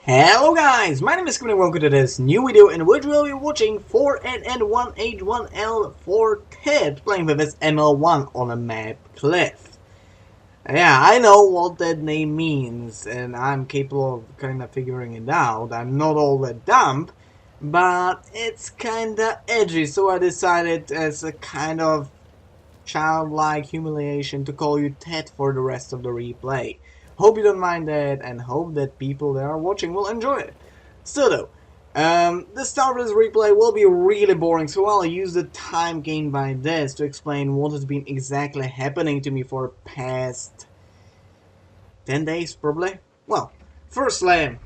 Hello guys, my name is Emil and welcome to this new video in which we'll be watching 4N1H1L4 Ted playing with his ML1 on a map Cliff. Yeah, I know what that name means and I'm capable of kinda figuring it out. I'm not all that dumb, but it's kinda edgy, so I decided as a kind of childlike humiliation to call you Ted for the rest of the replay. Hope you don't mind that and hope that people that are watching will enjoy it. Still though, the start of this replay will be really boring, so I'll use the time gained by this to explain what has been exactly happening to me for the past 10 days probably. Well, firstly,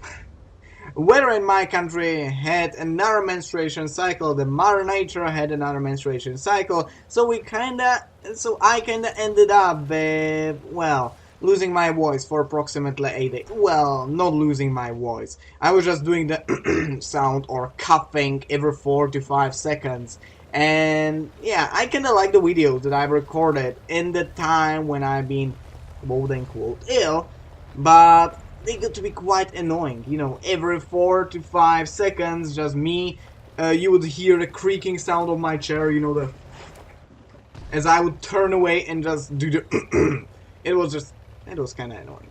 weather in my country had another menstruation cycle, the Mother Nature had another menstruation cycle, so I kinda ended up with, well, losing my voice for approximately 8 days. Well, not losing my voice. I was just doing the sound or coughing every 4 to 5 seconds. And yeah, I kinda like the videos that I've recorded in the time when I've been quote unquote ill, but they get to be quite annoying. You know, every 4 to 5 seconds, just me, you would hear the creaking sound of my chair, you know, as I would turn away and just do the it was kind of annoying.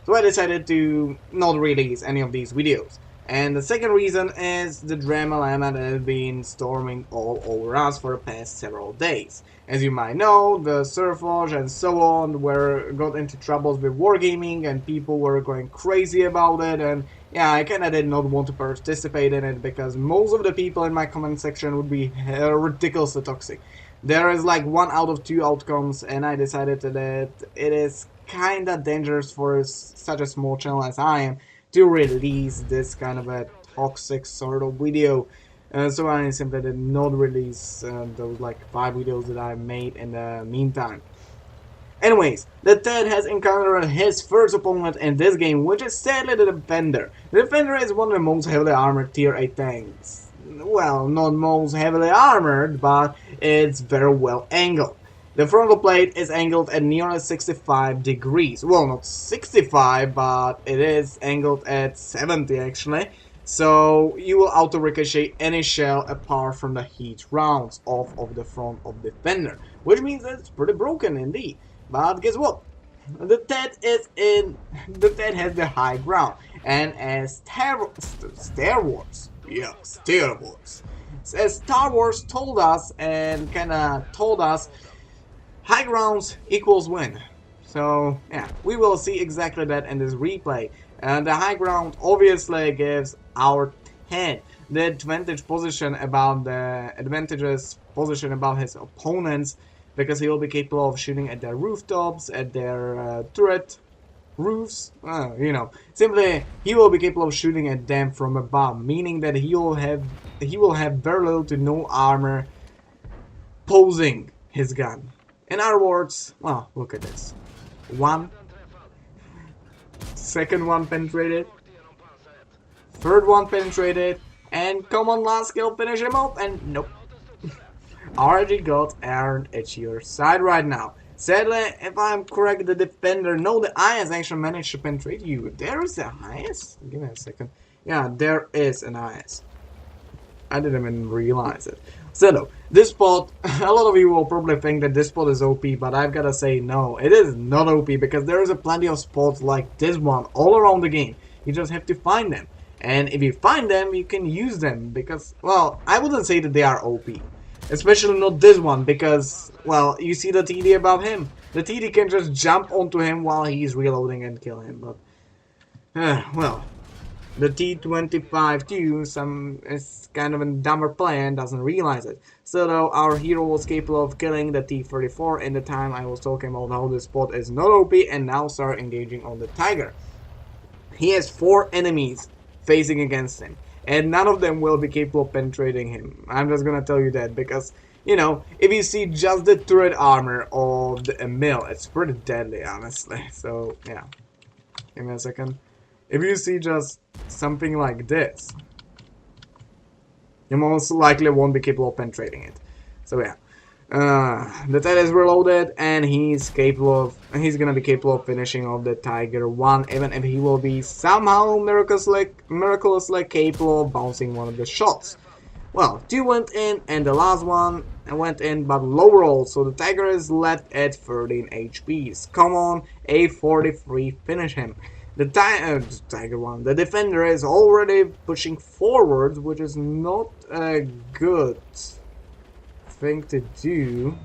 So I decided to not release any of these videos. And the second reason is the drama llama that has been storming all over us for the past several days. As you might know, the Surfage and so on got into troubles with wargaming and people were going crazy about it, and yeah, I kinda did not want to participate in it because most of the people in my comment section would be ridiculously toxic. There is like 1 out of 2 outcomes, and I decided that it is kinda dangerous for such a small channel as I am to release this kind of a toxic sort of video. So I simply did not release those like 5 videos that I made in the meantime. Anyways, the Ted has encountered his first opponent in this game, which is sadly the Defender. The Defender is one of the most heavily armored tier 8 tanks. Well, not most heavily armored, but it's very well angled. The frontal plate is angled at nearly 65 degrees. Well, not 65, but it is angled at 70 actually. So you will auto ricochet any shell apart from the heat rounds off of the front of the Defender, which means that it's pretty broken indeed. But guess what? The Ted has the high ground, and as Star Wars, yeah, Star Wars, as Star Wars told us and kinda told us, high grounds equals win. So yeah, we will see exactly that in this replay. And the high ground obviously gives our Ted the advantageous position about his opponents, because he will be capable of shooting at their rooftops, at their turret roofs, you know. Simply, he will be capable of shooting at them from above, meaning that he will have very little to no armor posing his gun. In other words, well, look at this. Second one penetrated, third one penetrated, and come on, last kill, finish him off, and nope. RG got Aaron at your side right now. Sadly, if I'm correct, the Defender, no, the IS actually managed to penetrate you. There is an IS? Give me a second. Yeah, there is an IS. I didn't even realize it. So no, this spot, a lot of you will probably think that this spot is OP, but I've gotta say no, it is not OP, because there is a plenty of spots like this one all around the game. You just have to find them. And if you find them, you can use them, because, well, I wouldn't say that they are OP. Especially not this one, because, well, you see the TD above him. The TD can just jump onto him while he's reloading and kill him, but, well, the T-25-2 is kind of a dumber player and doesn't realize it. So though our hero was capable of killing the T-34 in the time I was talking about how this spot is not OP, and now start engaging on the Tiger. He has 4 enemies facing against him, and none of them will be capable of penetrating him. I'm just gonna tell you that, because, you know, if you see just the turret armor of the Emil, it's pretty deadly, honestly. So, yeah. Give me a second. If you see just something like this, you most likely won't be capable of penetrating it. So, yeah. The Ted is reloaded, and he's gonna be capable of finishing off the Tiger 1, even if he will be somehow miraculously capable of bouncing one of the shots. Well, 2 went in, and the last one went in, but low roll, so the Tiger is left at 13 HPs. Come on, a 43, finish him. The Tiger 1, the defender is already pushing forward, which is not a good thing to do.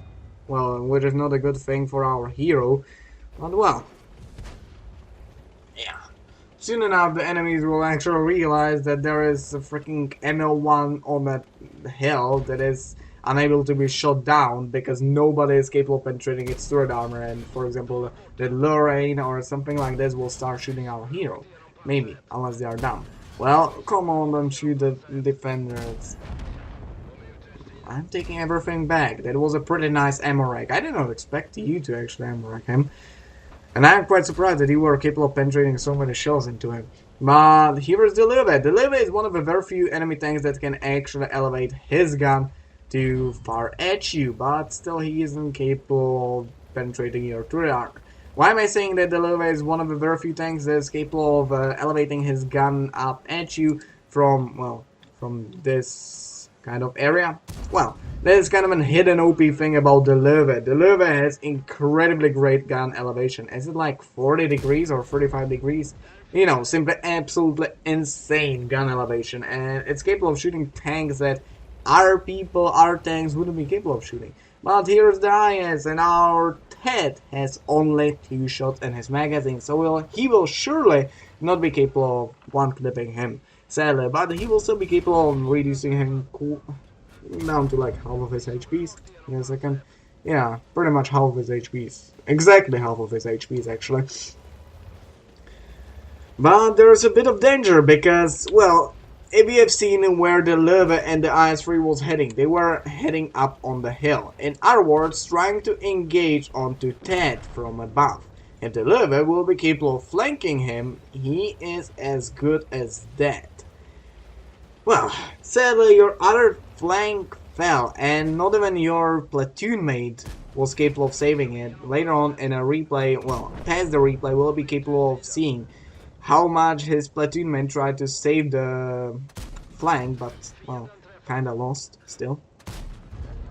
Well, which is not a good thing for our hero, but well. Yeah. Soon enough, the enemies will actually realize that there is a freaking Emil-1 on that hill that is unable to be shot down because nobody is capable of penetrating its turret armor, and for example, the Lorraine or something like this will start shooting our hero. Maybe, unless they are dumb. Well, come on, don't shoot the defenders. I'm taking everything back. That was a pretty nice ammo rack. I did not expect you to actually ammo rack him. And I'm quite surprised that you were capable of penetrating so many shells into him. But here is the Delive. Delive is one of the very few enemy tanks that can actually elevate his gun to far at you, but still he isn't capable of penetrating your turret armor. Why am I saying that Delive is one of the very few tanks that is capable of elevating his gun up at you from, well, from this kind of area? Well, there's kind of a hidden OP thing about the Delive. Delive has incredibly great gun elevation. Is it like 40 degrees or 35 degrees? You know, simply absolutely insane gun elevation. And it's capable of shooting tanks that our tanks wouldn't be capable of shooting. But here's the IS, and our Ted has only 2 shots in his magazine. So he will surely not be capable of one-clipping him. Sadly, but he will still be capable of reducing him down to like half of his HPs in a second. Yeah, pretty much half of his HPs. Exactly half of his HPs, actually. But there's a bit of danger because, well, if you have seen where the Leva and the IS-3 was heading, they were heading up on the hill. In other words, trying to engage onto Ted from above. If the Leva will be capable of flanking him, he is as good as dead. Well, sadly your other flank fell, and not even your platoon mate was capable of saving it. Later on in a replay, well, past the replay, we'll be capable of seeing how much his platoon mate tried to save the flank, but, well, kinda lost still.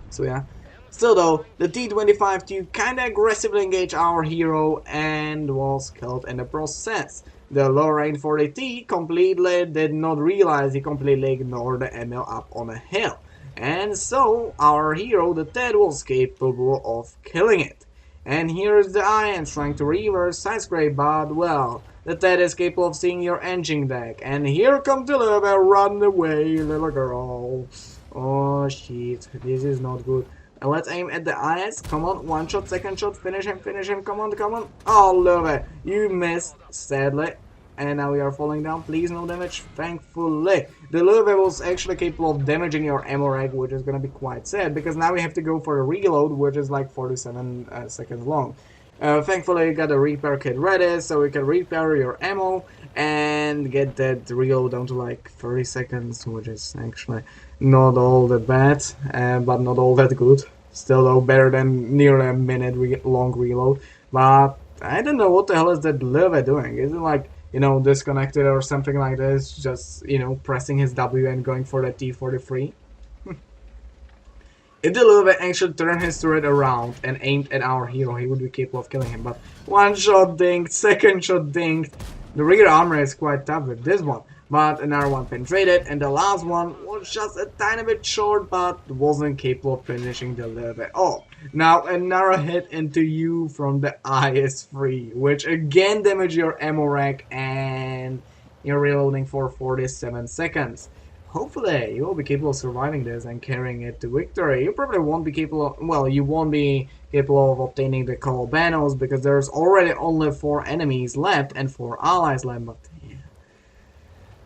So yeah. Still though, the T-25-2 kinda aggressively engaged our hero and was killed in the process. The Lorraine 40T completely did not realize he completely ignored the Emil up on a hill. And so, our hero, the Ted, was capable of killing it. And here's the Iron trying to reverse side scrape, but well, the Ted is capable of seeing your engine deck. And here comes the Leva, run away, little girl. Oh shit, this is not good. Let's aim at the IS. Come on, 1 shot, 2nd shot, finish him, come on, come on. Oh, Leva, you missed, sadly. And now we are falling down. Please, no damage. Thankfully, the Leva was actually capable of damaging your ammo rack, which is gonna be quite sad, because now we have to go for a reload, which is like 47 seconds long. Thankfully, you got a repair kit ready, so we can repair your ammo and get that reload down to like 30 seconds, which is actually not all that bad, but not all that good. Still, though, better than nearly a minute long reload. But I don't know what the hell is that Leva doing. Is it like, you know, disconnected or something like this? Just, you know, pressing his W and going for the T-43? If the Leva actually turned his turret around and aimed at our hero, he would be capable of killing him. But 1 shot dinged, 2nd shot dinged. The rear armor is quite tough with this one. But another one penetrated, and the last one was just a tiny bit short, but wasn't capable of finishing the Leva at all. Now another hit into you from the IS-3, which again damaged your ammo rack, and you're reloading for 47 seconds. Hopefully, you will be capable of surviving this and carrying it to victory. You probably won't be capable of, well, you won't be capable of obtaining the Colobanos because there's already only 4 enemies left and 4 allies left, but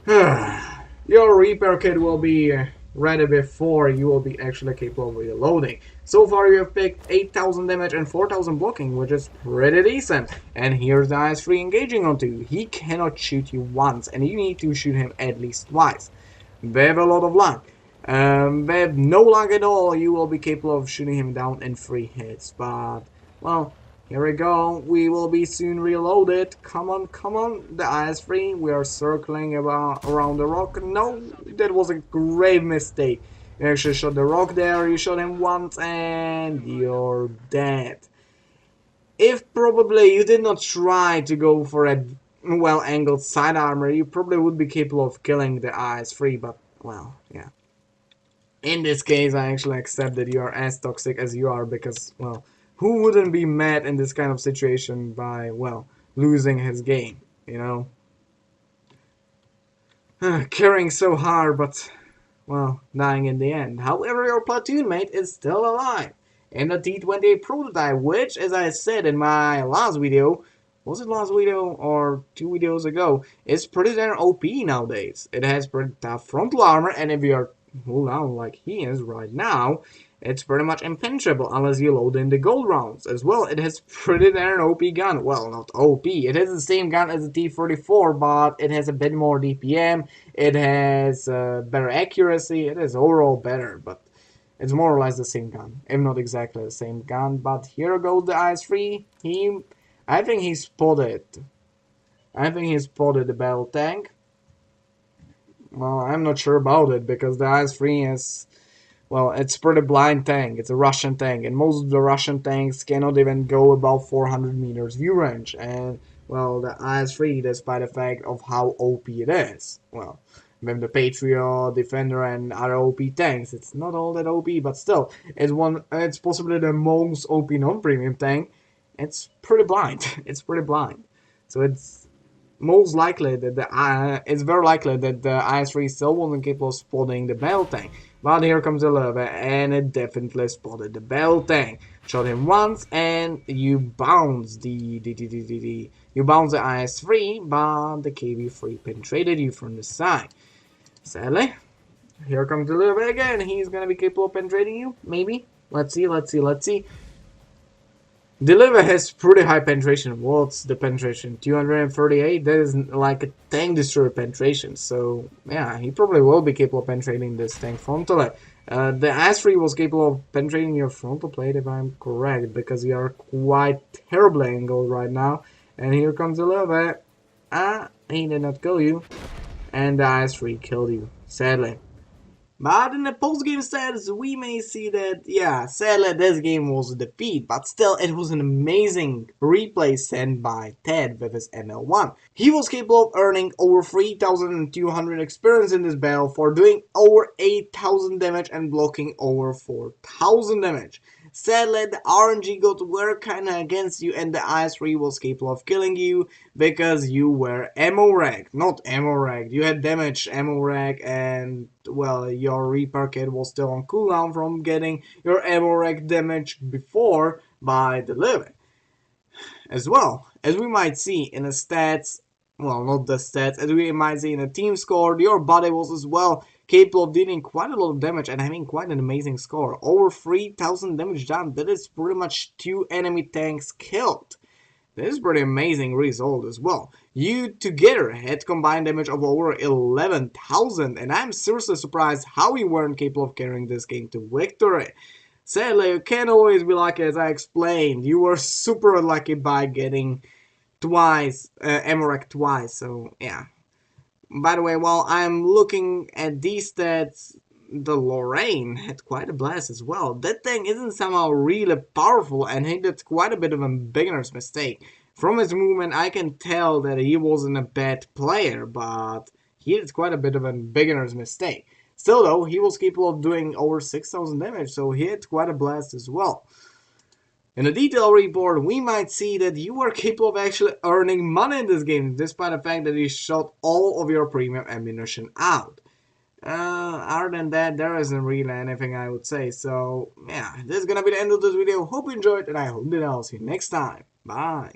yeah. Your repair kit will be ready before you will be actually capable of reloading. So far you have picked 8,000 damage and 4,000 blocking, which is pretty decent. And here's the IS-3 engaging onto you. He cannot shoot you once, and you need to shoot him at least twice. They have a lot of luck. With no luck at all, you will be capable of shooting him down in 3 hits. But, well, here we go. We will be soon reloaded. Come on, come on. The eye is free. We are circling around the rock. No, that was a grave mistake. You actually shot the rock there. You shot him once and you're dead. If probably you did not try to go for a well-angled side armor, you probably would be capable of killing the eyes free, but, well, yeah. In this case, I actually accept that you are as toxic as you are because, well, who wouldn't be mad in this kind of situation by, well, losing his game, you know? Carrying so hard, but, well, dying in the end. However, your platoon mate is still alive. In the T-28 prototype, which, as I said in my last video, was it last video or 2 videos ago, is pretty damn OP nowadays. It has pretty tough frontal armor, and if you are hold on like he is right now, it's pretty much impenetrable unless you load in the gold rounds. As well, it has pretty darn OP gun. Well, not OP. It has the same gun as the T-34, but it has a bit more DPM. It has better accuracy. It is overall better, but it's more or less the same gun. If not exactly the same gun, but here goes the IS-3. I think he spotted. I think he spotted the battle tank. Well, I'm not sure about it because the IS-3 is, well, it's pretty blind tank. It's a Russian tank, and most of the Russian tanks cannot even go above 400 meters view range. And, well, the IS-3, despite the fact of how OP it is, well, with the Patriot, Defender, and other OP tanks, it's not all that OP, but still, it's possibly the most OP non-premium tank. It's pretty blind. It's pretty blind. So it's most likely that it's very likely that the IS-3 still wasn't capable of spotting the battle tank. But here comes the lava, and it definitely spotted the battle tank. Shot him once, and you bounce you bounce the IS-3, but the KV-3 penetrated you from the side. Sadly, here comes the lava again. He's gonna be capable of penetrating you, maybe. Let's see, let's see, let's see. Deliver has pretty high penetration. What's the penetration? 238? That is like a tank destroyer penetration. So, yeah, he probably will be capable of penetrating this tank frontally. The IS-3 was capable of penetrating your frontal plate, if I'm correct, because you are quite terribly angled right now. And here comes the lava. He did not kill you. And the IS-3 killed you, sadly. But in the post-game stats, we may see that, yeah, sadly this game was a defeat, but still it was an amazing replay sent by Ted with his ML1. He was capable of earning over 3,200 experience in this battle for doing over 8,000 damage and blocking over 4,000 damage. Sadly, the RNG got were kinda against you and the IS-3 was capable of killing you because you were ammo racked, not ammo racked. You had damage ammo rack and, well, your Reaper kit was still on cooldown from getting your ammo rack damage before by the living. As well, as we might see in the stats, well, not the stats, as we might see in the team score, your body was as well capable of dealing quite a lot of damage and having quite an amazing score. Over 3,000 damage done, that is pretty much 2 enemy tanks killed. This is pretty amazing result as well. You together had combined damage of over 11,000, and I'm seriously surprised how you weren't capable of carrying this game to victory. Sadly, you can't always be lucky, as I explained. You were super unlucky by getting twice, Emmerich twice, so yeah. By the way, while I'm looking at these stats, the Lorraine had quite a blast as well. That thing isn't somehow really powerful, and he did quite a bit of a beginner's mistake. From his movement, I can tell that he wasn't a bad player, but he did quite a bit of a beginner's mistake. Still though, he was capable of doing over 6,000 damage, so he had quite a blast as well. In the detail report, we might see that you are capable of actually earning money in this game, despite the fact that you shot all of your premium ammunition out. Other than that, there isn't really anything I would say, so yeah, this is gonna be the end of this video. Hope you enjoyed, and I hope that I'll see you next time. Bye!